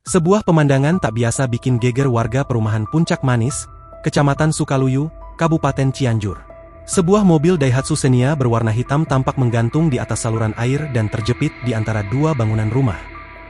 Sebuah pemandangan tak biasa bikin geger warga perumahan Puncak Manis, Kecamatan Sukaluyu, Kabupaten Cianjur. Sebuah mobil Daihatsu Xenia berwarna hitam tampak menggantung di atas saluran air dan terjepit di antara dua bangunan rumah.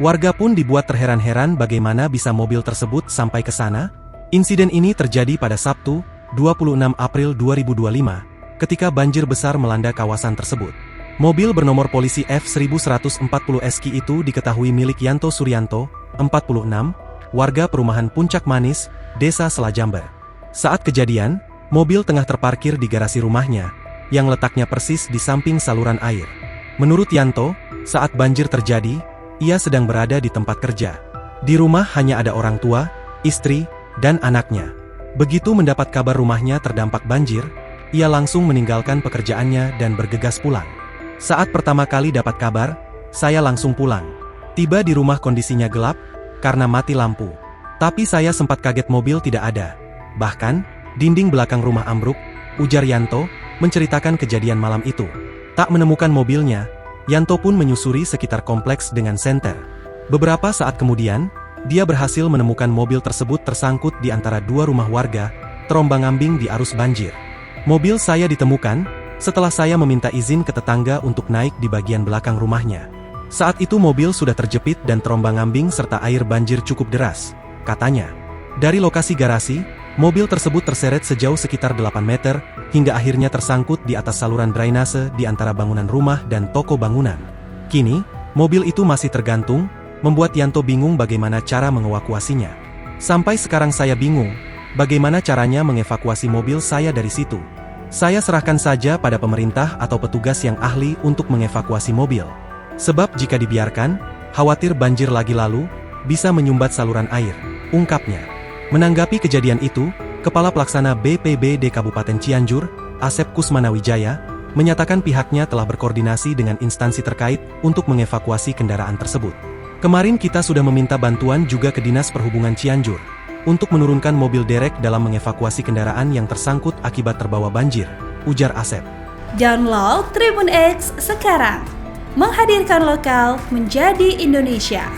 Warga pun dibuat terheran-heran bagaimana bisa mobil tersebut sampai ke sana. Insiden ini terjadi pada Sabtu, 26 April 2025, ketika banjir besar melanda kawasan tersebut. Mobil bernomor polisi F1140 SQ itu diketahui milik Yanto Suryanto, 46, warga perumahan Puncak Manis, Desa Selajamber. Saat kejadian, mobil tengah terparkir di garasi rumahnya, yang letaknya persis di samping saluran air. Menurut Yanto, saat banjir terjadi, ia sedang berada di tempat kerja. Di rumah hanya ada orang tua, istri, dan anaknya. Begitu mendapat kabar rumahnya terdampak banjir, ia langsung meninggalkan pekerjaannya dan bergegas pulang. Saat pertama kali dapat kabar, saya langsung pulang. Tiba di rumah kondisinya gelap, karena mati lampu. Tapi saya sempat kaget mobil tidak ada. Bahkan, dinding belakang rumah ambruk, ujar Yanto, menceritakan kejadian malam itu. Tak menemukan mobilnya, Yanto pun menyusuri sekitar kompleks dengan senter. Beberapa saat kemudian, dia berhasil menemukan mobil tersebut tersangkut di antara dua rumah warga, terombang-ambing di arus banjir. Mobil saya ditemukan, setelah saya meminta izin ke tetangga untuk naik di bagian belakang rumahnya. Saat itu mobil sudah terjepit dan terombang-ambing serta air banjir cukup deras, katanya. Dari lokasi garasi, mobil tersebut terseret sejauh sekitar 8 meter, hingga akhirnya tersangkut di atas saluran drainase di antara bangunan rumah dan toko bangunan. Kini, mobil itu masih tergantung, membuat Yanto bingung bagaimana cara mengevakuasinya. Sampai sekarang saya bingung, bagaimana caranya mengevakuasi mobil saya dari situ. Saya serahkan saja pada pemerintah atau petugas yang ahli untuk mengevakuasi mobil. Sebab jika dibiarkan, khawatir banjir lagi lalu, bisa menyumbat saluran air, ungkapnya. Menanggapi kejadian itu, Kepala Pelaksana BPBD Kabupaten Cianjur, Asep Kusmanawijaya, menyatakan pihaknya telah berkoordinasi dengan instansi terkait untuk mengevakuasi kendaraan tersebut. Kemarin kita sudah meminta bantuan juga ke Dinas Perhubungan Cianjur, untuk menurunkan mobil derek dalam mengevakuasi kendaraan yang tersangkut akibat terbawa banjir, ujar Asep. Download Tribun X sekarang, menghadirkan lokal menjadi Indonesia.